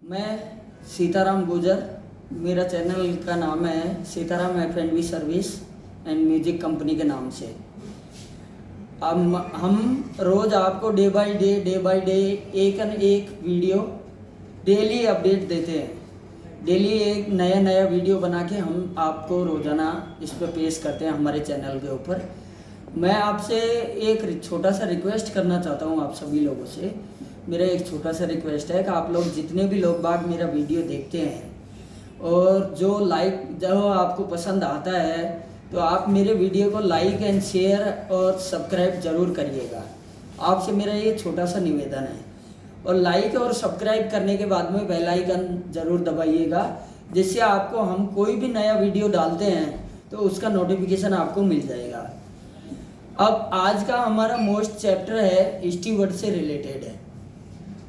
मैं सीताराम गुजर, मेरा चैनल का नाम है Sitaram F&B service and music company के नाम से। अब हम रोज़ आपको डे बाय डे एक न एक वीडियो डेली अपडेट देते हैं। डेली एक नया वीडियो बना के हम आपको रोज़ाना इस पर पेश करते हैं हमारे चैनल के ऊपर। मैं आपसे एक छोटा सा रिक्वेस्ट करना चाहता हूँ आप सभी लोगों से। मेरा एक छोटा सा रिक्वेस्ट है कि आप लोग जितने भी लोग बाग मेरा वीडियो देखते हैं और जो आपको पसंद आता है तो आप मेरे वीडियो को लाइक एंड शेयर और सब्सक्राइब ज़रूर करिएगा। आपसे मेरा ये छोटा सा निवेदन है। और लाइक और सब्सक्राइब करने के बाद में बेल आइकन ज़रूर दबाइएगा, जिससे आपको हम कोई भी नया वीडियो डालते हैं तो उसका नोटिफिकेशन आपको मिल जाएगा। अब आज का हमारा मोस्ट चैप्टर है स्टीवर्ड से रिलेटेड है,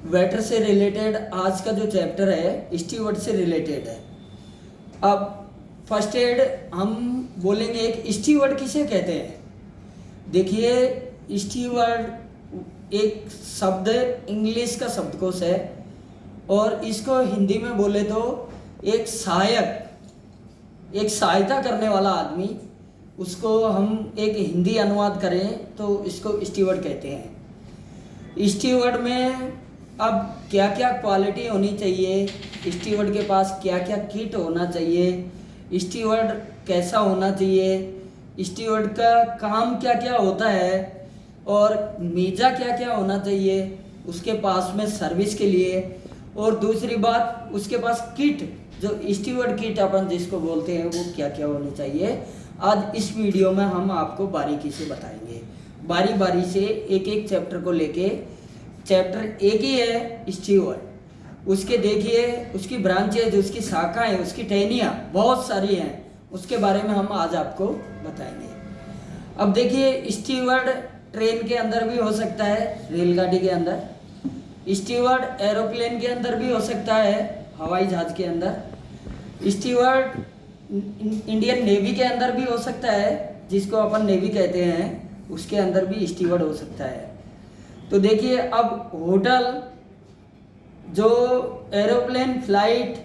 वेटर से रिलेटेड। आज का जो चैप्टर है स्टीवर्ड से रिलेटेड है। अब फर्स्ट एड हम बोलेंगे एक स्टीवर्ड किसे कहते हैं। देखिए, स्टीवर्ड एक शब्द इंग्लिश का शब्दकोश है और इसको हिंदी में बोले तो एक सहायक, एक सहायता करने वाला आदमी, उसको हम एक हिंदी अनुवाद करें तो इसको स्टीवर्ड कहते हैं। स्टीवर्ड में अब क्या क्या क्वालिटी होनी चाहिए, स्टीवर्ड के पास क्या क्या किट होना चाहिए, स्टीवर्ड कैसा होना चाहिए, स्टीवर्ड का काम क्या क्या होता है और मीजा क्या क्या होना चाहिए उसके पास में सर्विस के लिए, और दूसरी बात उसके पास किट, जो स्टीवर्ड किट अपन जिसको बोलते हैं, वो क्या क्या होनी चाहिए, आज इस वीडियो में हम आपको बारीकी से बताएंगे। बारी बारी से एक एक चैप्टर को लेके। चैप्टर एक ही है स्टीवर्ड, उसके देखिए उसकी ब्रांचेज, उसकी शाखाएं, उसकी टहनियाँ बहुत सारी हैं, उसके बारे में हम आज आपको बताएंगे। अब देखिए, स्टीवर्ड ट्रेन के अंदर भी हो सकता है, रेलगाड़ी के अंदर। स्टीवर्ड एरोप्लेन के अंदर भी हो सकता है, हवाई जहाज के अंदर। स्टीवर्ड इंडियन नेवी के अंदर भी हो सकता है, जिसको अपन नेवी कहते हैं, उसके अंदर भी स्टीवर्ड हो सकता है। तो देखिए, अब होटल, जो एरोप्लेन, फ्लाइट,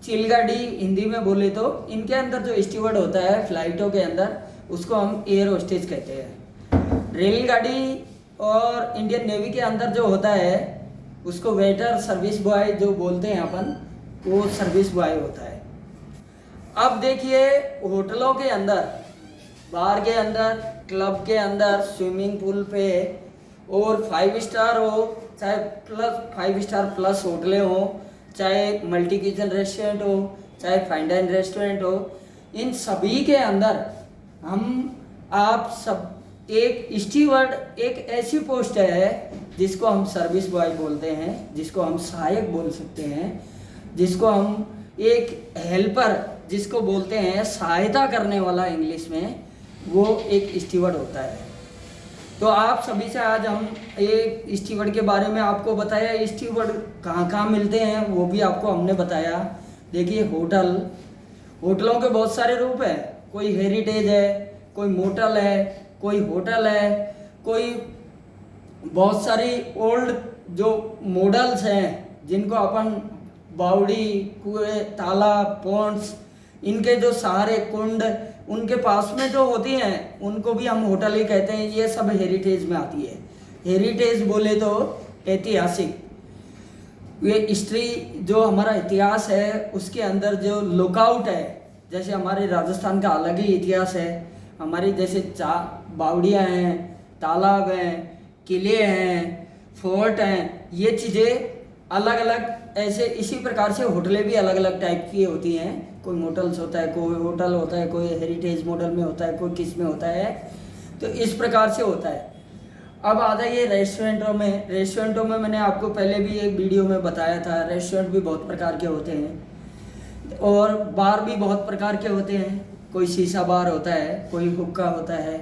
चिलगाड़ी हिंदी में बोले तो इनके अंदर जो स्टीवर्ड होता है फ्लाइटों के अंदर, उसको हम एयर होस्टेज कहते हैं। रेलगाड़ी और इंडियन नेवी के अंदर जो होता है उसको वेटर, सर्विस बॉय जो बोलते हैं अपन, वो सर्विस बॉय होता है। अब देखिए, होटलों के अंदर, बार के अंदर, क्लब के अंदर, स्विमिंग पूल पे, और 5 स्टार हो चाहे प्लस 5 स्टार प्लस होटलें हो, चाहे मल्टी किचन रेस्टोरेंट हो, चाहे फाइन डाइन रेस्टोरेंट हो, इन सभी के अंदर आप सब एक स्टीवर्ड एक ऐसी पोस्ट है जिसको हम सर्विस बॉय बोलते हैं, जिसको हम सहायक बोल सकते हैं, जिसको हम एक हेल्पर जिसको बोलते हैं, सहायता करने वाला इंग्लिश में, वो एक स्टीवर्ड होता है। तो आप सभी से आज हम एक स्टीवर्ड के बारे में आपको बताया। स्टीवर्ड कहाँ कहाँ मिलते हैं वो भी आपको हमने बताया। देखिए, होटलों के बहुत सारे रूप हैं। कोई हेरिटेज है, कोई मोटल है, कोई होटल है, कोई बहुत सारी ओल्ड जो मॉडल्स हैं जिनको अपन बावड़ी, कुएं, तालाब, पॉन्ड्स, इनके जो सहारे, कुंड, उनके पास में जो होती हैं उनको भी हम होटल ही कहते हैं। ये सब हेरिटेज में आती है। हेरिटेज बोले तो ऐतिहासिक, ये हिस्ट्री जो हमारा इतिहास है उसके अंदर जो लुकआउट है, जैसे हमारे राजस्थान का अलग ही इतिहास है। हमारी जैसे बावड़ियाँ हैं, तालाब हैं, किले हैं, फोर्ट हैं, ये चीज़ें अलग अलग, ऐसे इसी प्रकार से होटलें भी अलग अलग टाइप की होती हैं। कोई मोटल्स होता है, कोई होटल होता है, कोई हेरिटेज मॉडल में होता है, कोई किस में होता है, तो इस प्रकार से होता है। अब आ जाइए रेस्टोरेंटों में। रेस्टोरेंटों में मैंने आपको पहले भी एक वीडियो में बताया था, रेस्टोरेंट भी बहुत प्रकार के होते हैं और बार भी बहुत प्रकार के होते हैं। कोई शीशा बार होता है, कोई हुक्का होता है,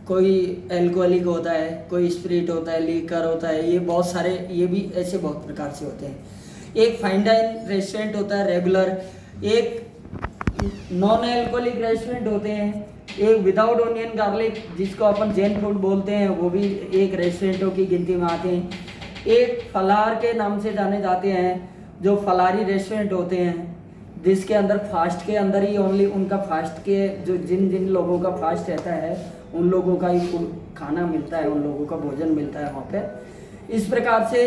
कोई एल्कोहलिक होता है, कोई स्पिरिट होता है, लीकर होता है, ये बहुत सारे, ये भी ऐसे बहुत प्रकार से होते हैं। एक फाइन डाइन रेस्टोरेंट होता है रेगुलर, एक नॉन एल्कोहलिक रेस्टोरेंट होते हैं, एक विदाउट ऑनियन गार्लिक जिसको अपन जैन फूड बोलते हैं, वो भी एक रेस्टोरेंटों की गिनती में आते हैं। एक फलाहार के नाम से जाने जाते हैं, जो फलारी रेस्टोरेंट होते हैं जिसके अंदर फास्ट के अंदर ही ओनली उनका फास्ट के जो जिन जिन लोगों का फास्ट रहता है उन लोगों का ही खाना मिलता है, उन लोगों का भोजन मिलता है वहाँ पे। इस प्रकार से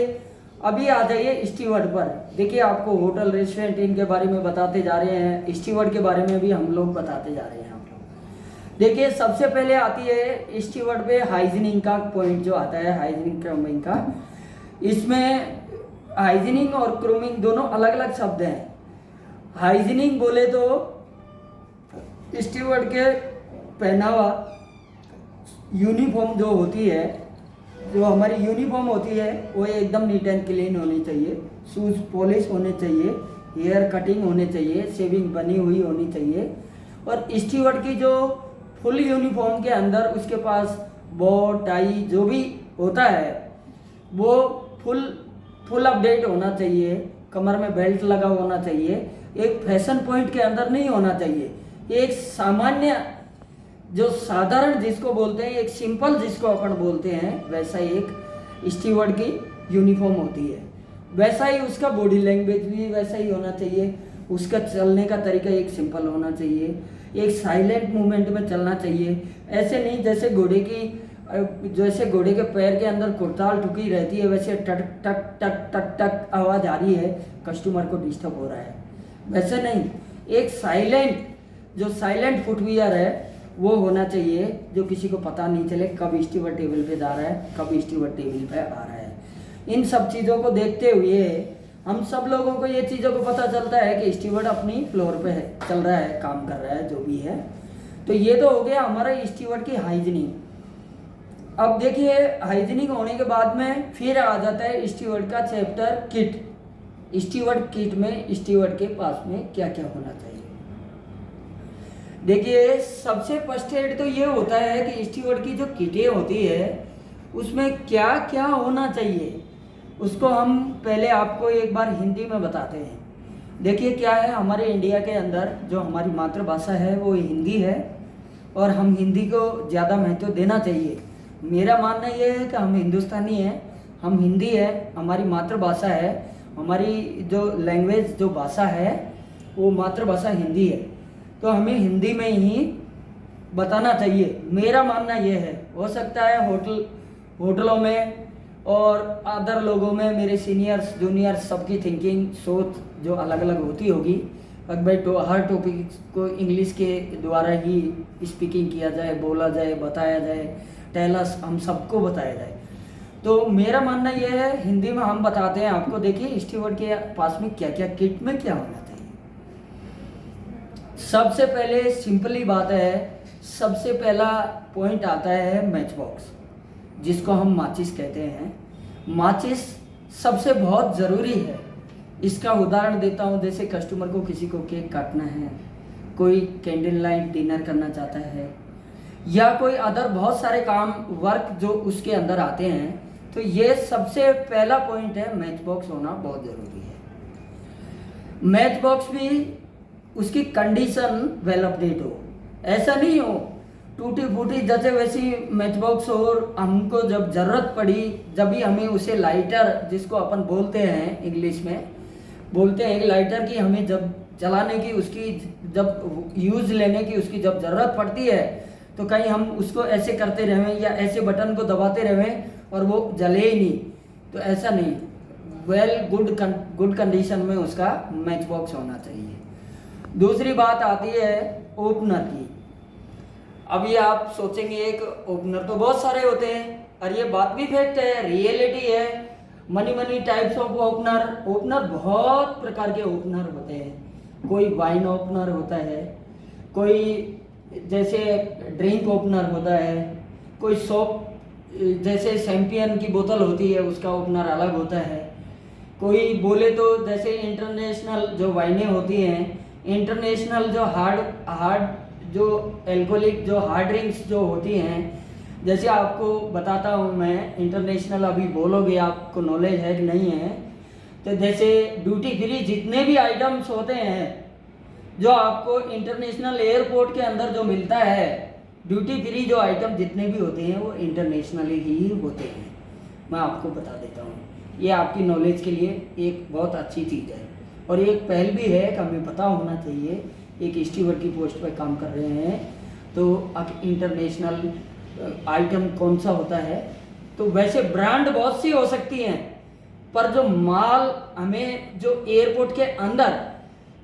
अभी आ जाइए स्टीवर्ड पर। देखिए आपको होटल रेस्टोरेंट इनके बारे में बताते जा रहे हैं, स्टीवर्ड के बारे में भी हम लोग बताते जा रहे हैं आप लोग। देखिए सबसे पहले आती है स्टीवर्ड पे हाइजीनिंग का पॉइंट जो आता है, हाइजीनिंग क्रूमिंग का। इसमें हाइजीनिंग और क्रूमिंग दोनों अलग अलग शब्द हैं। हाइजीनिंग बोले तो स्टीवर्ड के पहनावा यूनिफॉर्म जो होती है, जो हमारी यूनिफॉर्म होती है वो एकदम नीट एंड क्लीन होनी चाहिए, शूज़ पॉलिश होने चाहिए, हेयर कटिंग होने चाहिए, शेविंग बनी हुई होनी चाहिए। और स्टीवर्ड की जो फुल यूनिफॉर्म के अंदर उसके पास बो टाई जो भी होता है वो फुल अपडेट होना चाहिए, कमर में बेल्ट लगा होना चाहिए, एक फैशन पॉइंट के अंदर नहीं होना चाहिए। एक सामान्य जो साधारण जिसको बोलते हैं, एक सिंपल जिसको अपन बोलते हैं, वैसा एक स्टीवर्ड की यूनिफॉर्म होती है। वैसा ही उसका बॉडी लैंग्वेज भी वैसा ही होना चाहिए, उसका चलने का तरीका एक सिंपल होना चाहिए, एक साइलेंट मूवमेंट में चलना चाहिए। ऐसे नहीं जैसे घोड़े के पैर के अंदर कुड़ताल ठुकी रहती है वैसे टक टक टक टक टक आवाज़ आ रही है, कस्टमर को डिस्टर्ब हो रहा है, वैसे नहीं। एक साइलेंट फुटवियर है वो होना चाहिए, जो किसी को पता नहीं चले कब स्टीवर्ड टेबल पे जा रहा है, कब स्टीवर्ड टेबल पे आ रहा है। इन सब चीज़ों को देखते हुए हम सब लोगों को ये चीज़ों को पता चलता है कि स्टीवर्ड अपनी फ्लोर पे है, चल रहा है, काम कर रहा है, जो भी है। तो ये तो हो गया हमारा स्टीवर्ड की हाइजीनिंग। अब देखिए हाइजीनिंग होने के बाद में फिर आ जाता है स्टीवर्ड का चैप्टर किट। स्टीवर्ड किट में स्टीवर्ड के पास में क्या क्या होना चाहिए। देखिए सबसे फर्स्ट एड तो ये होता है कि स्टीवर्ड की जो किटें होती है उसमें क्या क्या होना चाहिए, उसको हम पहले आपको एक बार हिंदी में बताते हैं। देखिए क्या है, हमारे इंडिया के अंदर जो हमारी मातृभाषा है वो हिंदी है और हम हिंदी को ज़्यादा महत्व देना चाहिए। मेरा मानना ये है कि हम हिंदुस्तानी हैं, हम हिंदी है, हमारी मातृभाषा है, हमारी जो लैंग्वेज जो भाषा है वो मातृभाषा हिंदी है, तो हमें हिंदी में ही बताना चाहिए। मेरा मानना ये है, हो सकता है होटलों में और अदर लोगों में मेरे सीनियर्स जूनियर्स सबकी थिंकिंग सोच जो अलग अलग होती होगी। अगर भाई तो हर टॉपिक को इंग्लिश के द्वारा ही स्पीकिंग किया जाए, बोला जाए, बताया जाए, टेलस हम सबको बताया जाए, तो मेरा मानना यह है हिंदी में हम बताते हैं आपको। देखिए स्टीवर्ड के पास में क्या क्या किट में क्या होना चाहिए। सबसे पहले सिंपली बात है, सबसे पहला पॉइंट आता है मैच बॉक्स, जिसको हम माचिस कहते हैं। माचिस सबसे बहुत ज़रूरी है। इसका उदाहरण देता हूँ, जैसे कस्टमर को किसी को केक काटना है, कोई कैंडल लाइट डिनर करना चाहता है, या कोई अदर बहुत सारे काम वर्क जो उसके अंदर आते हैं, तो ये सबसे पहला पॉइंट है, मैच बॉक्स होना बहुत ज़रूरी है। मैच बॉक्स भी उसकी कंडीशन वेल अपडेट हो, ऐसा नहीं हो टूटी फूटी जैसे वैसी मैच बॉक्स हो, और हमको जब ज़रूरत पड़ी जब भी हमें उसे लाइटर, जिसको अपन बोलते हैं इंग्लिश में बोलते हैं एक लाइटर की, हमें जब चलाने की उसकी जब यूज़ लेने की उसकी जब ज़रूरत पड़ती है तो कहीं हम उसको ऐसे करते रहें या ऐसे बटन को दबाते रहें और वो जले ही नहीं, तो ऐसा नहीं। वेल गुड कंडीशन में उसका मैच बॉक्स होना चाहिए। दूसरी बात आती है ओपनर की। अभी आप सोचेंगे एक ओपनर तो बहुत सारे होते हैं, और ये बात भी फैक्ट है, रियलिटी है। मनी टाइप्स ऑफ ओपनर बहुत प्रकार के ओपनर होते हैं। कोई वाइन ओपनर होता है, कोई जैसे ड्रिंक ओपनर होता है, कोई सोप जैसे शैम्पियन की बोतल होती है उसका ओपनर अलग होता है, कोई बोले तो जैसे इंटरनेशनल जो वाइनें होती हैं, इंटरनेशनल जो हार्ड जो एल्कोहलिक जो हार्ड ड्रिंक्स जो होती हैं, जैसे आपको बताता हूँ मैं, इंटरनेशनल अभी बोलोगे आपको नॉलेज है कि नहीं है, तो जैसे ड्यूटी फ्री जितने भी आइटम्स होते हैं जो आपको इंटरनेशनल एयरपोर्ट के अंदर जो मिलता है, ड्यूटी फ्री जो आइटम जितने भी होते हैं वो इंटरनेशनली ही होते हैं। मैं आपको बता देता हूँ, ये आपकी नॉलेज के लिए एक बहुत अच्छी चीज़ है। और एक पहल भी है कि हमें पता होना चाहिए, एक स्टीवर्ड की पोस्ट पर काम कर रहे हैं तो अब इंटरनेशनल आइटम कौन सा होता है। तो वैसे ब्रांड बहुत सी हो सकती हैं, पर जो माल हमें जो एयरपोर्ट के अंदर,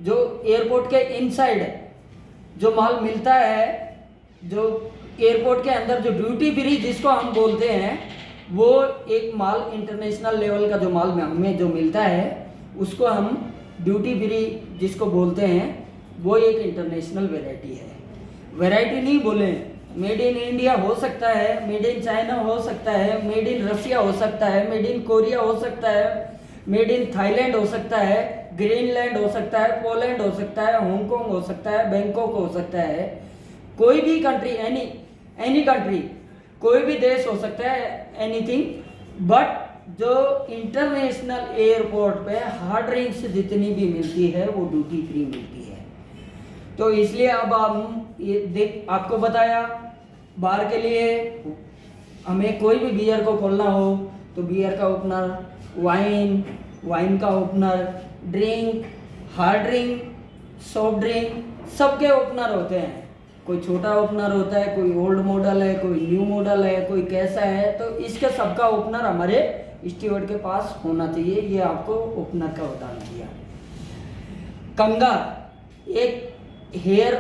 जो एयरपोर्ट के इनसाइड जो माल मिलता है, जो एयरपोर्ट के अंदर जो ड्यूटी फ्री जिसको हम बोलते हैं, वो एक माल इंटरनेशनल लेवल का जो माल हमें जो मिलता है उसको हम ड्यूटी फ्री जिसको बोलते हैं, वो एक इंटरनेशनल वैरायटी है। वैरायटी नहीं बोले, मेड इन इंडिया हो सकता है, मेड इन चाइना हो सकता है, मेड इन रसिया हो सकता है, मेड इन कोरिया हो सकता है, मेड इन थाईलैंड हो सकता है, ग्रीनलैंड हो सकता है, पोलैंड हो सकता है, हांगकांग हो सकता है, बैंकॉक हो सकता है, कोई भी कंट्री, एनी कंट्री, कोई भी देश हो सकता है, एनीथिंग। बट जो इंटरनेशनल एयरपोर्ट पे हार्ड ड्रिंक्स जितनी भी मिलती है वो ड्यूटी फ्री मिलती है। तो इसलिए अब हम ये आपको बताया, बार के लिए हमें कोई भी बियर को खोलना हो तो बियर का ओपनर, वाइन का opener, drink, hard drink, soft drink, सबके ओपनर होते हैं। कोई छोटा ओपनर होता है, कोई ओल्ड मॉडल है, कोई न्यू मॉडल है, कोई कैसा है। तो इसके सबका ओपनर हमारे स्टीवर्ड के पास होना चाहिए। ये आपको ओपनर का उदाहरण दिया। कंघा, एक हेयर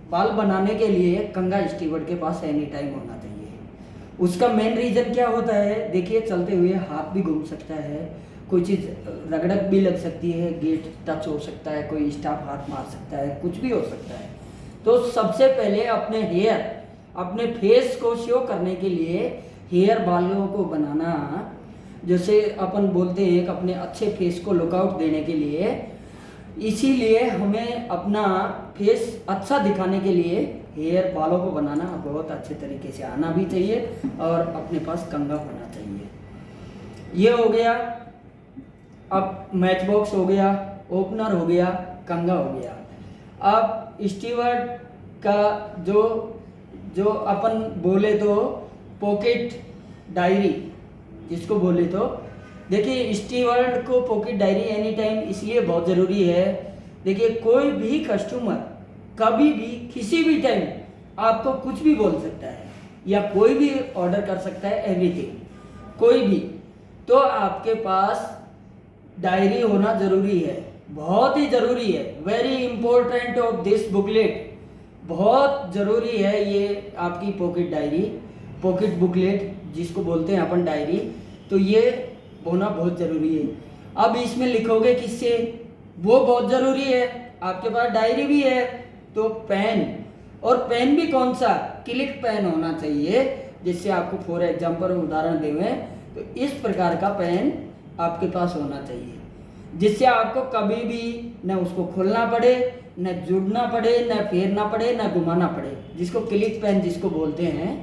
बाल बनाने के लिए कंघा स्टीवर्ड के पास एनी टाइम होना चाहिए। उसका मेन रीजन क्या होता है, देखिए चलते हुए हाथ भी घूम सकता है, कोई चीज़ रगड़क भी लग सकती है, गेट टच हो सकता है, कोई स्टाफ हाथ मार सकता है, कुछ भी हो सकता है। तो सबसे पहले अपने हेयर, अपने फेस को शो करने के लिए हेयर बालों को बनाना, जैसे अपन बोलते हैं कि अपने अच्छे फेस को लुकआउट देने के लिए, इसीलिए हमें अपना फेस अच्छा दिखाने के लिए हेयर बालों को बनाना बहुत अच्छे तरीके से आना भी चाहिए और अपने पास कंघा होना चाहिए। ये हो गया। अब मैच बॉक्स हो गया, ओपनर हो गया, कंघा हो गया। अब स्टीवर्ड का जो अपन बोले तो पॉकेट डायरी जिसको बोले तो, देखिए स्टीवर्ड को पॉकेट डायरी एनी टाइम इसलिए बहुत ज़रूरी है। देखिए कोई भी कस्टमर कभी भी किसी भी टाइम आपको कुछ भी बोल सकता है या कोई भी ऑर्डर कर सकता है, एवरीथिंग कोई भी। तो आपके पास डायरी होना ज़रूरी है, बहुत ही ज़रूरी है। Very important of this booklet, बहुत ज़रूरी है ये आपकी पॉकेट डायरी, पॉकेट बुकलेट जिसको बोलते हैं अपन डायरी। तो ये होना बहुत ज़रूरी है। अब इसमें लिखोगे किससे, वो बहुत ज़रूरी है। आपके पास डायरी भी है तो पेन, और पेन भी कौन सा, क्लिक पेन होना चाहिए, जिससे आपको फॉर एग्जाम्पल उदाहरण देवें तो इस प्रकार का पेन आपके पास होना चाहिए, जिससे आपको कभी भी न उसको खोलना पड़े, न जुड़ना पड़े, न फेरना पड़े, न घुमाना पड़े, जिसको क्लिक पेन जिसको बोलते हैं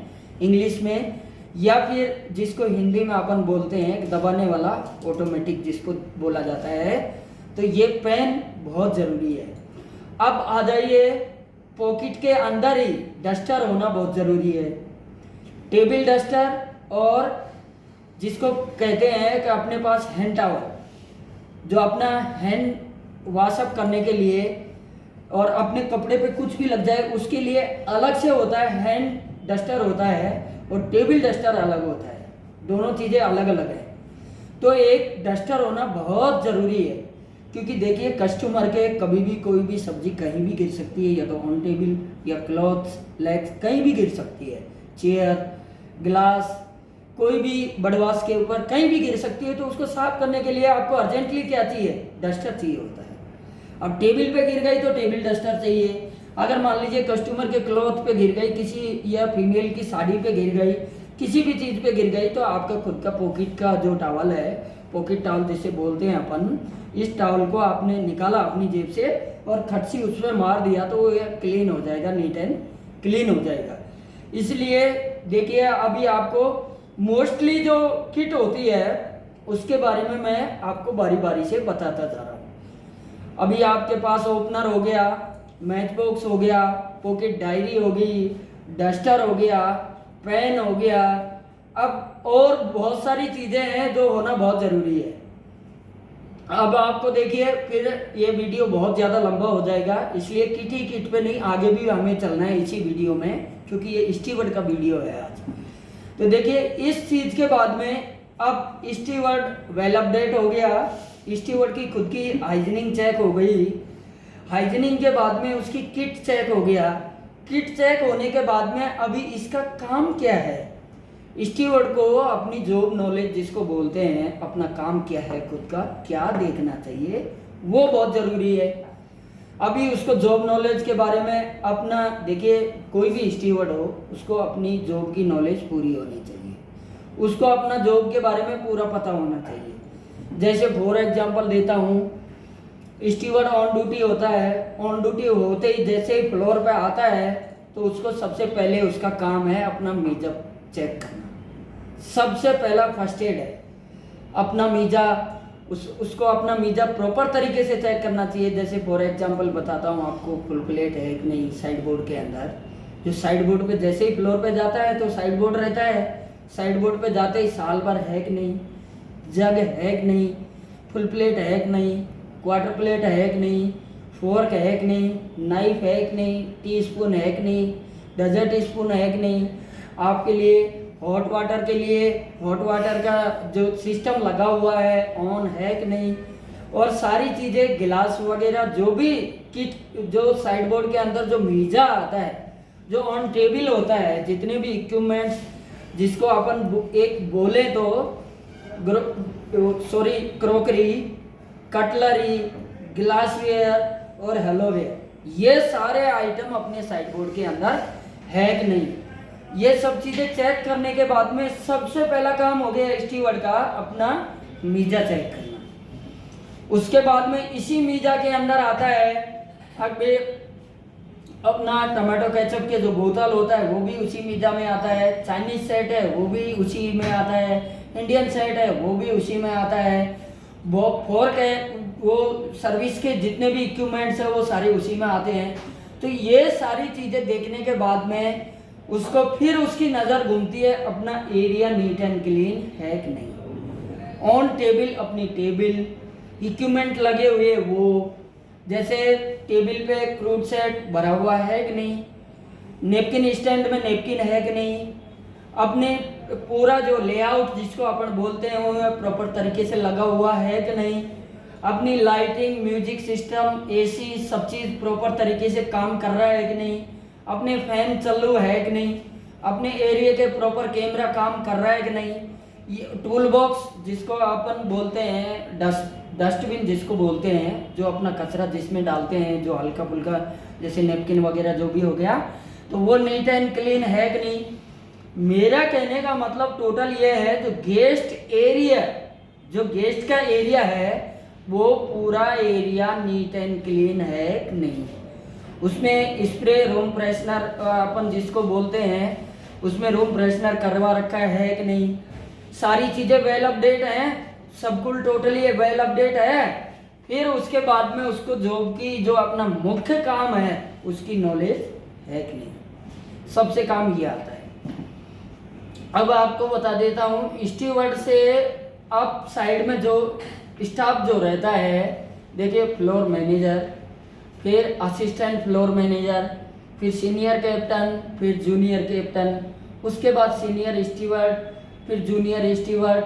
इंग्लिश में, या फिर जिसको हिंदी में अपन बोलते हैं दबाने वाला ऑटोमेटिक जिसको बोला जाता है। तो ये पेन बहुत ज़रूरी है। अब आ जाइए, पॉकेट के अंदर ही डस्टर होना बहुत ज़रूरी है। टेबल डस्टर, और जिसको कहते हैं कि अपने पास हैंड टॉवल, जो अपना हैंड वॉशअप करने के लिए और अपने कपड़े पे कुछ भी लग जाए उसके लिए अलग से होता है, हैंड डस्टर होता है और टेबल डस्टर अलग होता है, दोनों चीज़ें अलग अलग है। तो एक डस्टर होना बहुत ज़रूरी है, क्योंकि देखिए कस्टमर के कभी भी कोई भी सब्जी कहीं भी गिर सकती है, या तो ऑन टेबल या क्लॉथ्स लेग्स कहीं भी गिर सकती है, चेयर, ग्लास, कोई भी बड़वास के ऊपर कहीं भी गिर सकती है। तो उसको साफ करने के लिए आपको अर्जेंटली क्या चाहिए, डस्टर चाहिए होता है। अब टेबल पे गिर गई तो टेबल डस्टर चाहिए। अगर मान लीजिए कस्टमर के क्लॉथ पे गिर गई, किसी या फीमेल की साड़ी पे गिर गई, किसी भी चीज़ पे गिर गई, तो आपका खुद का पॉकेट का जो टॉवल है, पॉकेट टॉवल जिसे बोलते हैं अपन, इस टॉवल को आपने निकाला अपनी जेब से और खटसी उस पर मार दिया तो वो क्लीन हो जाएगा, नीट एंड क्लीन हो जाएगा। इसलिए देखिए अभी आपको मोस्टली जो किट होती है उसके बारे में मैं आपको बारी बारी से बताता जा रहा हूँ। अभी आपके पास ओपनर हो गया, मैच बॉक्स हो गया, पॉकेट डायरी हो गई, डस्टर हो गया, पेन हो गया, अब और बहुत सारी चीज़ें हैं जो होना बहुत ज़रूरी है। अब आपको देखिए, फिर ये वीडियो बहुत ज़्यादा लंबा हो जाएगा, इसलिए किट ही किट पे नहीं, आगे भी हमें चलना है इसी वीडियो में, क्योंकि ये स्टीवर्ड का वीडियो है आज। तो देखिए, इस चीज़ के बाद में अब स्टीवर्ड वेल अपडेट हो गया, स्टीवर्ड की खुद की हाइजीनिंग चेक हो गई, हाइजीनिंग के बाद में उसकी किट चेक हो गया, किट चेक होने के बाद में अभी इसका काम क्या है, स्टीवर्ड को अपनी जॉब नॉलेज जिसको बोलते हैं, अपना काम क्या है, खुद का क्या देखना चाहिए, वो बहुत ज़रूरी है। अभी उसको जॉब नॉलेज के बारे में अपना, देखिए कोई भी स्टीवर्ड हो उसको अपनी जॉब की नॉलेज पूरी होनी चाहिए, उसको अपना जॉब के बारे में पूरा पता होना चाहिए। जैसे फॉर एग्जांपल देता हूँ, स्टीवर्ड ऑन ड्यूटी होता है, ऑन ड्यूटी होते ही जैसे ही फ्लोर पे आता है तो उसको सबसे पहले उसका काम है अपना मेजर चेक करना, सबसे पहला फर्स्ट एड है अपना मीजा, उसको अपना मीजा प्रॉपर तरीके से चेक करना चाहिए। जैसे फॉर एग्जांपल बताता हूँ आपको, फुल प्लेट है कि नहीं साइड बोर्ड के अंदर, जो साइड बोर्ड पे जैसे ही फ्लोर पे जाता है तो साइड बोर्ड रहता है, साइड बोर्ड पे जाते ही साल भर है कि नहीं, जग है कि नहीं, फुल प्लेट है कि नहीं, क्वार्टर प्लेट है कि नहीं, फोर्क है कि नहीं, नाइफ है कि नहीं, टी स्पून है कि नहीं, डेजर्ट स्पून है कि नहीं, आपके लिए हॉट वाटर के लिए हॉट वाटर का जो सिस्टम लगा हुआ है ऑन है कि नहीं, और सारी चीज़ें गिलास वगैरह जो भी किट, जो साइड बोर्ड के अंदर जो मीजा आता है, जो ऑन टेबल होता है, जितने भी इक्विपमेंट्स जिसको अपन एक बोले तो क्रोकरी, कटलरी, ग्लासवेयर और हेलोवेयर, ये सारे आइटम अपने साइड बोर्ड के अंदर है कि नहीं, ये सब चीज़ें चेक करने के बाद में सबसे पहला काम हो गया स्टीवर्ड का अपना मीजा चेक करना। उसके बाद में इसी मीजा के अंदर आता है अभी अपना टमाटो केचप के जो बोतल होता है वो भी उसी मीजा में आता है, चाइनीज सेट है वो भी उसी में आता है, इंडियन सेट है वो भी उसी में आता है, वो फोर्क है, वो सर्विस के जितने भी इक्विपमेंट्स है वो सारे उसी में आते हैं। तो ये सारी चीज़ें देखने के बाद में उसको फिर उसकी नज़र घूमती है अपना एरिया नीट एंड क्लीन है कि नहीं, ऑन टेबल अपनी टेबल, इक्विपमेंट लगे हुए वो, जैसे टेबल पे फ्रूट सेट भरा हुआ है कि नहीं, नेपकिन स्टैंड में नेपकिन है कि नहीं, अपने पूरा जो लेआउट जिसको अपन बोलते हैं वो प्रॉपर तरीके से लगा हुआ है कि नहीं, अपनी लाइटिंग, म्यूजिक सिस्टम, एसी सब चीज़ प्रॉपर तरीके से काम कर रहा है कि नहीं, अपने फैन चालू है कि नहीं, अपने एरिया के प्रॉपर कैमरा काम कर रहा है कि नहीं, ये टूल बॉक्स जिसको अपन बोलते हैं डस्टबिन जिसको बोलते हैं, जो अपना कचरा जिसमें डालते हैं, जो हल्का फुल्का जैसे नेपकिन वगैरह जो भी हो गया, तो वो नीट एंड क्लीन है कि नहीं। मेरा कहने का मतलब टोटल ये है, जो गेस्ट एरिया, जो गेस्ट का एरिया है वो पूरा एरिया नीट एंड क्लीन है कि नहीं, उसमें स्प्रे रूम फ्रेशनर अपन जिसको बोलते हैं उसमें रूम फ्रेशनर करवा रखा है कि नहीं, सारी चीज़ें वेल अपडेट हैं, सब कुल टोटली वेल अपडेट है। फिर उसके बाद में उसको जॉब की जो अपना मुख्य काम है उसकी नॉलेज है कि नहीं, सबसे काम ये आता है। अब आपको बता देता हूँ, स्टीवर्ड से अब साइड में जो स्टाफ जो रहता है, देखिए फ्लोर मैनेजर, फिर असिस्टेंट फ्लोर मैनेजर, फिर सीनियर कैप्टन, फिर जूनियर कैप्टन, उसके बाद सीनियर स्टीवर्ड, फिर जूनियर स्टीवर्ड,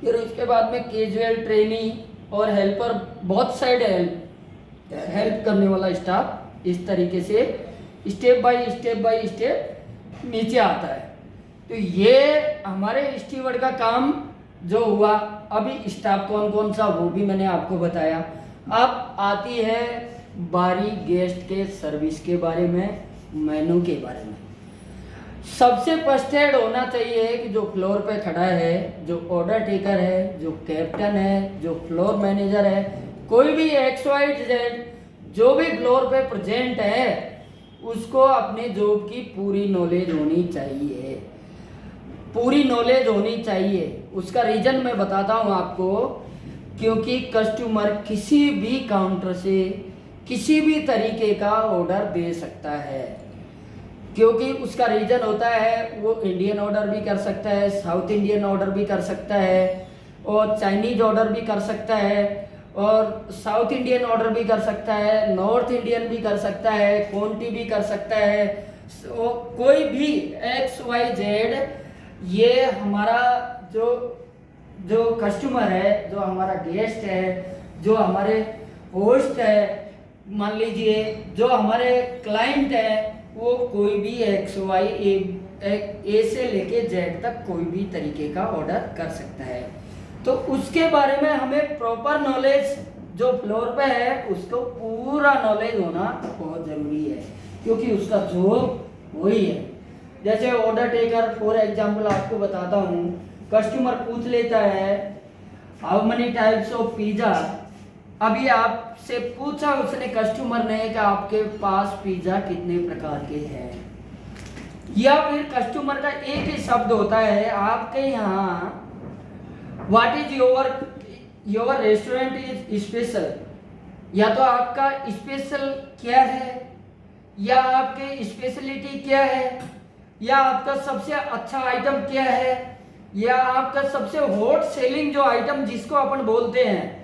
फिर उसके बाद में कैजुअल ट्रेनी और हेल्पर, बहुत साइड हेल्प करने वाला स्टाफ, इस तरीके से स्टेप बाय स्टेप नीचे आता है। तो ये हमारे स्टीवर्ड का काम जो हुआ। अभी स्टाफ कौन कौन सा वो भी मैंने आपको बताया। अब आती है बारी गेस्ट के सर्विस के बारे में, मेनू के बारे में। सबसे फर्स्ट एड होना चाहिए कि जो फ्लोर पे खड़ा है, जो ऑर्डर टेकर है, जो कैप्टन है, जो फ्लोर मैनेजर है, कोई भी XYZ जो भी फ्लोर पे प्रेजेंट है, उसको अपने जॉब की पूरी नॉलेज होनी चाहिए, पूरी नॉलेज होनी चाहिए। उसका रीज़न मैं बताता हूँ आपको, क्योंकि कस्टमर किसी भी काउंटर से किसी भी तरीके का ऑर्डर दे सकता है। क्योंकि उसका रीजन होता है वो इंडियन ऑर्डर भी कर सकता है, साउथ इंडियन ऑर्डर भी कर सकता है, और चाइनीज ऑर्डर भी कर सकता है, और साउथ इंडियन ऑर्डर भी कर सकता है, नॉर्थ इंडियन भी कर सकता है, क्वांटी भी कर सकता है। कोई भी XYZ, ये हमारा जो कस्टमर है, जो हमारा गेस्ट है, जो हमारे होस्ट है, मान लीजिए जो हमारे क्लाइंट है, वो कोई भी XY ए से लेके Z तक कोई भी तरीके का ऑर्डर कर सकता है। तो उसके बारे में हमें प्रॉपर नॉलेज, जो फ्लोर पे है उसको पूरा नॉलेज होना बहुत ज़रूरी है, क्योंकि उसका जॉब वही है। जैसे ऑर्डर टेकर, फॉर एग्जांपल आपको बताता हूँ, कस्टमर पूछ लेता है how many types of pizza. अभी आपसे पूछा उसने, कस्टमर ने, कि आपके पास पिज़्ज़ा कितने प्रकार के हैं, या फिर कस्टमर का एक ही शब्द होता है आपके यहाँ, what is your restaurant is special. या तो आपका स्पेशल क्या है, या आपके स्पेशलिटी क्या है, या आपका सबसे अच्छा आइटम क्या है, या आपका सबसे हॉट सेलिंग जो आइटम जिसको अपन बोलते हैं।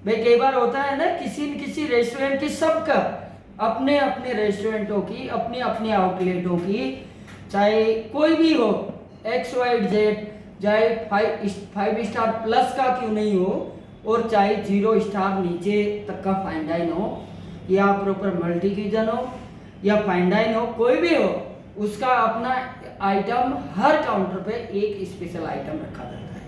भाई कई बार होता है ना, किसी न किसी रेस्टोरेंट की, सबका अपने अपने रेस्टोरेंटों की, अपने अपने आउटलेटों की, चाहे कोई भी हो, XYZ, चाहे 5 स्टार प्लस का क्यों नहीं हो, और चाहे 0 स्टार नीचे तक का फाइन डाइन हो, या प्रॉपर मल्टी किचन हो, या फाइन डाइन हो, कोई भी हो, उसका अपना आइटम हर काउंटर पे एक स्पेशल आइटम रखा जाता है,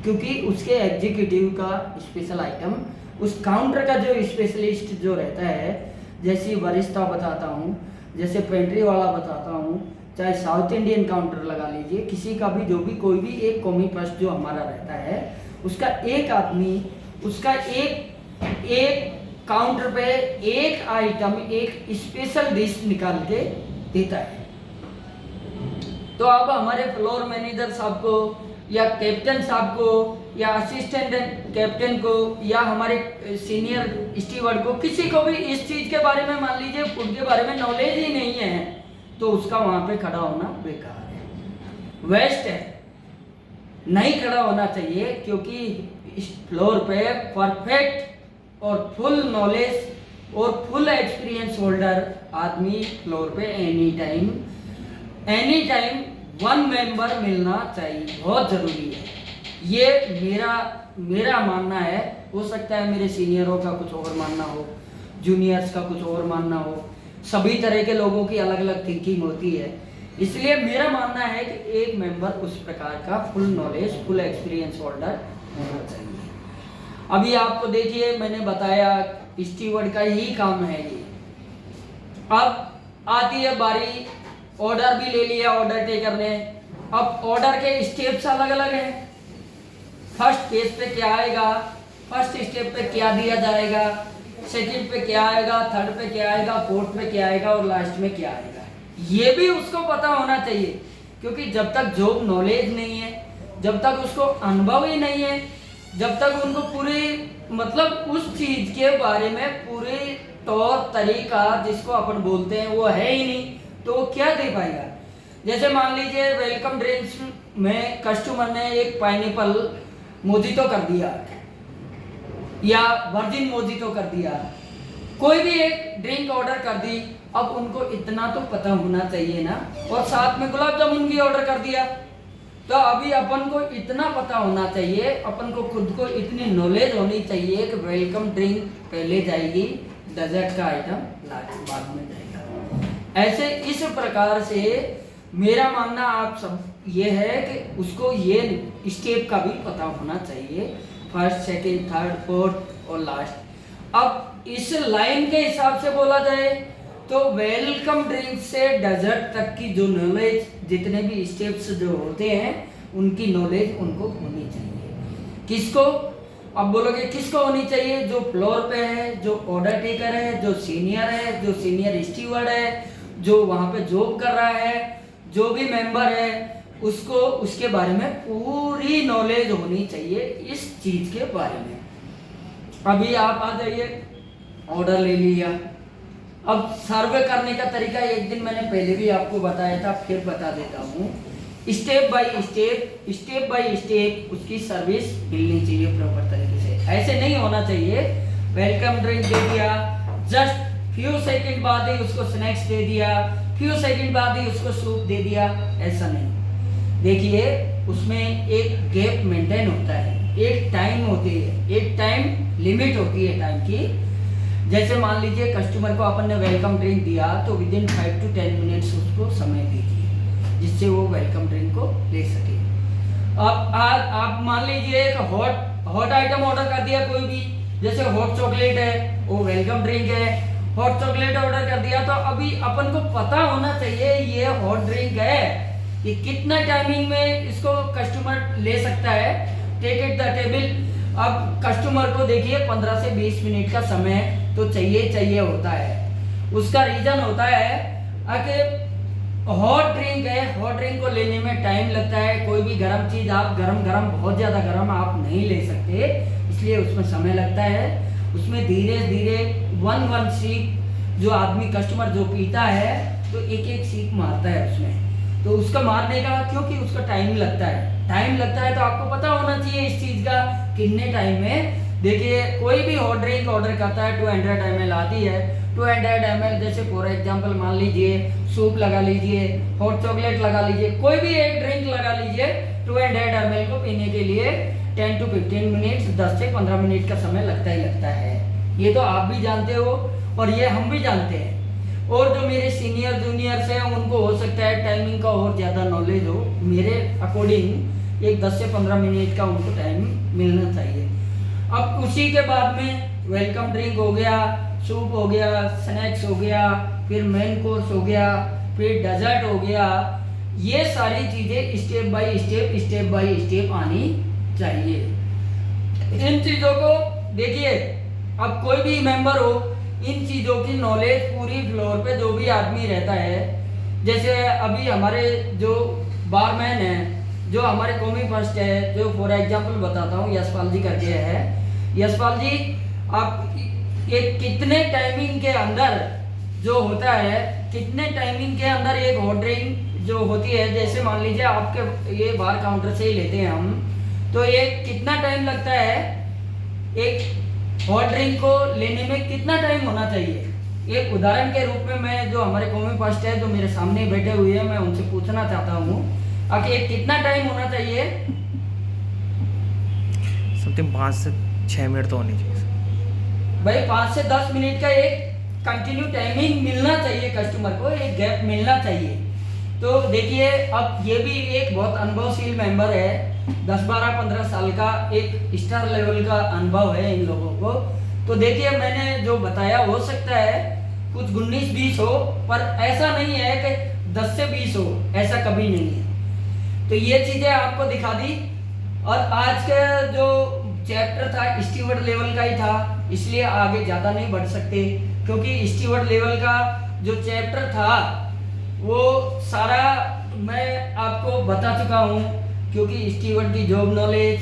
क्योंकि उसके एग्जीक्यूटिव का स्पेशल आइटम, उस काउंटर का जो स्पेशलिस्ट जो रहता है, जैसे वरिष्ठा बताता हूँ, जैसे पेंट्री वाला बताता हूँ, चाहे साउथ इंडियन काउंटर लगा लीजिए, किसी का भी, जो भी कोई भी एक कॉमी पर्स जो हमारा रहता है, उसका एक आदमी, उसका एक काउंटर पे एक आइटम, एक स्पेशल डिश निकाल के देता है। तो अब हमारे फ्लोर मैनेजर साहब को, या कैप्टन साहब को, या असिस्टेंट कैप्टन को, या हमारे सीनियर स्टीवर्ड को, किसी को भी इस चीज़ के बारे में, मान लीजिए फूड के बारे में नॉलेज ही नहीं है, तो उसका वहाँ पे खड़ा होना बेकार है, वेस्ट है, नहीं खड़ा होना चाहिए। क्योंकि इस फ्लोर पे परफेक्ट और फुल नॉलेज और फुल एक्सपीरियंस होल्डर आदमी फ्लोर पे एनी टाइम 1 मेंबर मिलना चाहिए, बहुत ज़रूरी है। ये मेरा मानना है। हो सकता है मेरे सीनियरों का कुछ और मानना हो, जूनियर्स का कुछ और मानना हो, सभी तरह के लोगों की अलग अलग थिंकिंग होती है। इसलिए मेरा मानना है कि एक मेंबर उस प्रकार का full knowledge, full experience holder होना चाहिए। अभी आपको देखिए, मैंने बताया स्टीवर्ड का ही काम है ये। अब आती है बारी, ऑर्डर भी ले लिया ऑर्डर टेकर ने। अब ऑर्डर के स्टेप्स अलग अलग हैं। फर्स्ट पेज पे क्या आएगा, फर्स्ट स्टेप पे क्या दिया जाएगा, सेकंड पे क्या आएगा, थर्ड पे क्या आएगा, फोर्थ पे क्या आएगा, और लास्ट में क्या आएगा, ये भी उसको पता होना चाहिए। क्योंकि जब तक जॉब नॉलेज नहीं है, जब तक उसको अनुभव ही नहीं है, जब तक उनको पूरी मतलब उस चीज के बारे में पूरे तौर तरीका जिसको अपन बोलते हैं वो है ही नहीं, तो वो क्या दे पाएगा। जैसे मान लीजिए वेलकम ड्रिंक्स में कस्टमर ने एक पाइनएप्पल मोजितो कर दिया, या वर्जिन मोजितो कर दिया, कोई भी एक ड्रिंक ऑर्डर कर दी। अब उनको इतना तो पता होना चाहिए ना, और साथ में गुलाब जामुन भी ऑर्डर कर दिया, तो अभी अपन को इतना पता होना चाहिए, अपन को खुद को इतनी नॉलेज होनी चाहिए कि वेलकम ड्रिंक पहले जाएगी, डेजर्ट का आइटम बाद में जाएगा। ऐसे इस प्रकार से मेरा मानना आप सब ये है कि उसको ये स्टेप का भी पता होना चाहिए, फर्स्ट, सेकंड, थर्ड, फोर्थ और लास्ट। अब इस लाइन के हिसाब से बोला जाए तो वेलकम ड्रिंक से डेजर्ट तक की जो नॉलेज, जितने भी स्टेप्स जो होते हैं उनकी नॉलेज उनको होनी चाहिए। किसको, अब बोलोगे किसको होनी चाहिए? जो फ्लोर पे है, जो ऑर्डर टेकर है, जो सीनियर स्टीवर्ड है, जो वहाँ पे जॉब कर रहा है, जो भी मेंबर है, उसको उसके बारे में पूरी नॉलेज होनी चाहिए इस चीज के बारे में। अभी आप आ जाइए, ऑर्डर ले लिया, अब सर्वे करने का तरीका एक दिन मैंने पहले भी आपको बताया था, फिर बता देता हूँ। स्टेप बाय स्टेप उसकी सर्विस मिलनी चाहिए प्रॉपर तरीके से। ऐसे नहीं होना चाहिए वेलकम ड्रिंक दे दिया, जस्ट फ्यू सेकंड बाद ही उसको स्नैक्स दे दिया, फ्यू सेकंड बाद ही उसको सूप दे दिया, ऐसा नहीं। देखिए उसमें एक गैप मेंटेन होता है, एक टाइम होती है, एक टाइम लिमिट होती है टाइम की। जैसे मान लीजिए कस्टमर को अपन ने वेलकम ड्रिंक दिया तो विद इन 5 to 10 मिनट्स उसको समय दीजिए जिससे वो वेलकम ड्रिंक को ले सके। अब आप मान लीजिए एक हॉट आइटम ऑर्डर कर दिया कोई भी, जैसे हॉट चॉकलेट है वो वेलकम ड्रिंक है, हॉट चॉकलेट ऑर्डर कर दिया तो अभी अपन को पता होना चाहिए ये हॉट ड्रिंक है कि कितना टाइमिंग में इसको कस्टमर ले सकता है, टेक इट द टेबल। अब कस्टमर को देखिए 15 से 20 मिनट का समय तो चाहिए होता है। उसका रीजन होता है कि हॉट ड्रिंक है, हॉट ड्रिंक को लेने में टाइम लगता है। कोई भी गर्म चीज आप गरम बहुत ज्यादा गर्म आप नहीं ले सकते, इसलिए उसमें समय लगता है। उसमें धीरे धीरे वन सीप जो आदमी कस्टमर जो पीता है तो एक सीप मारता है उसमें, तो उसका मारने का क्योंकि उसका टाइम लगता है तो आपको पता होना चाहिए इस चीज का कितने टाइम में। देखिए कोई भी हॉट ड्रिंक ऑर्डर करता है 200 ml आती है, 200 ml जैसे फॉर एग्जांपल मान लीजिए सूप लगा लीजिए, हॉट चॉकलेट लगा लीजिए, कोई भी एक ड्रिंक लगा लीजिए 200 ml को पीने के लिए 10 to 15 मिनट्स 10 से 15 मिनट का समय लगता है। ये तो आप भी जानते हो और ये हम भी जानते हैं। और जो मेरे सीनियर जूनियर्स हैं उनको हो सकता है टाइमिंग का और ज़्यादा नॉलेज हो, मेरे अकॉर्डिंग एक 10 से 15 मिनट का उनको टाइम मिलना चाहिए। अब उसी के बाद में वेलकम ड्रिंक हो गया, सूप हो गया, स्नैक्स हो गया, फिर मेन कोर्स हो गया, फिर डेजर्ट हो गया। ये सारी चीज़ें स्टेप बाय स्टेप आनी चाहिए। इन चीज़ों को देखिए, अब कोई भी मेंबर हो इन चीज़ों की नॉलेज पूरी फ्लोर पे जो भी आदमी रहता है, जैसे अभी हमारे जो बारमैन है, जो हमारे कौमी फर्स्ट है, जो फॉर एग्जांपल बताता हूँ यशपाल जी करके है। यशपाल जी आप ये कितने टाइमिंग के अंदर जो होता है, कितने टाइमिंग के अंदर एक हॉट ड्रिंक जो होती है, जैसे मान लीजिए आपके ये बार काउंटर से ही लेते हैं हम, तो ये कितना टाइम लगता है एक हॉट ड्रिंक को लेने में, कितना टाइम होना चाहिए। एक उदाहरण के रूप में मैं जो हमारे कौमी फर्स्ट है जो मेरे सामने बैठे हुए हैं, मैं उनसे पूछना चाहता हूँ कि एक कितना टाइम होना चाहिए। समथिंग 5 से 6 मिनट तो होनी चाहिए भाई। 5 से 10 मिनट का एक कंटिन्यू टाइमिंग मिलना चाहिए कस्टमर को, एक गैप मिलना चाहिए। तो देखिए अब ये भी एक बहुत अनुभवशील मेंबर है, 10, 12, 15 साल का एक स्टार लेवल का अनुभव है इन लोगों को। तो देखिए मैंने जो बताया हो सकता है कुछ 19-20 हो, पर ऐसा नहीं है कि 10 से 20 हो, ऐसा कभी नहीं है। तो ये चीजें आपको दिखा दी। और आज का जो चैप्टर था स्टीवर्ड लेवल का ही था, इसलिए आगे ज़्यादा नहीं बढ़ सकते, क्योंकि स्टीवर्ड लेवल का जो चैप्टर था वो सारा मैं आपको बता चुका हूँ। क्योंकि स्टीवर्ड की जॉब नॉलेज,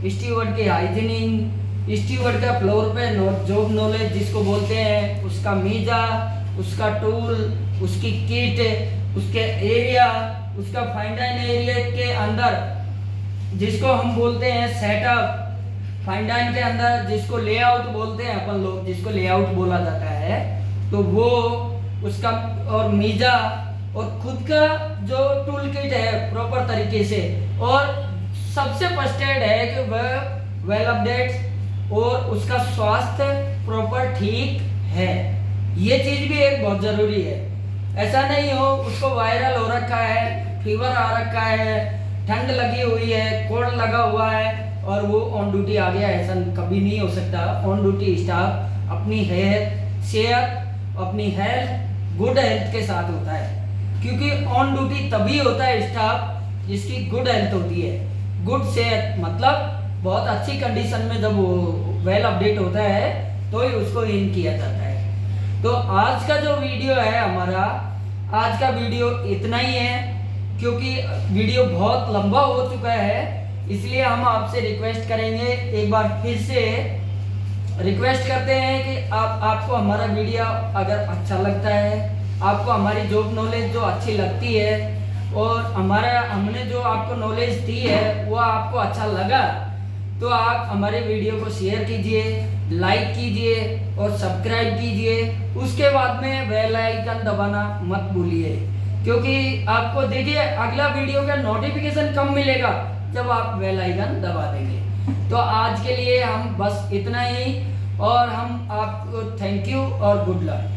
स्टीवर्ड की हाइजीनिंग, स्टीवर्ड का फ्लोर पे जॉब नॉलेज जिसको बोलते हैं, उसका मीजा, उसका टूल, उसकी किट, उसके एरिया, उसका फाइन डाइन एरिया के अंदर जिसको हम बोलते हैं सेटअप, फाइन डाइन के अंदर जिसको लेआउट बोलते हैं अपन लोग, जिसको लेआउट बोला जाता है, तो वो उसका और मीजा और खुद का जो टूल किट है प्रॉपर तरीके से, और सबसे फर्स्ट एड है कि वह वेल अपडेट और उसका स्वास्थ्य प्रॉपर ठीक है। ये चीज भी एक बहुत जरूरी है। ऐसा नहीं हो उसको वायरल हो रखा है, फीवर आ रखा है, ठंड लगी हुई है, कोल्ड लगा हुआ है और वो ऑन ड्यूटी आ गया, ऐसा कभी नहीं हो सकता। ऑन ड्यूटी स्टाफ अपनी सेहत, अपनी हेल्थ, गुड हेल्थ के साथ होता है, क्योंकि ऑन ड्यूटी तभी होता है स्टाफ जिसकी गुड हेल्थ होती है। गुड सेहत मतलब बहुत अच्छी कंडीशन में जब वो वेल अपडेट होता है तो ही उसको इन किया जाता है। तो आज का जो वीडियो है हमारा, आज का वीडियो इतना ही है, क्योंकि वीडियो बहुत लंबा हो चुका है, इसलिए हम आपसे रिक्वेस्ट करेंगे एक बार फिर से रिक्वेस्ट करते हैं कि आपको हमारा वीडियो अगर अच्छा लगता है, आपको हमारी जॉब नॉलेज जो अच्छी लगती है और हमने जो आपको नॉलेज दी है वो आपको अच्छा लगा, तो आप हमारे वीडियो को शेयर कीजिए, लाइक कीजिए और सब्सक्राइब कीजिए। उसके बाद में बेल आइकन दबाना मत भूलिए, क्योंकि आपको देखिए अगला वीडियो का नोटिफिकेशन कब मिलेगा, जब आप बेल आइकन दबा देंगे। तो आज के लिए हम बस इतना ही, और हम आपको थैंक यू और गुड लक।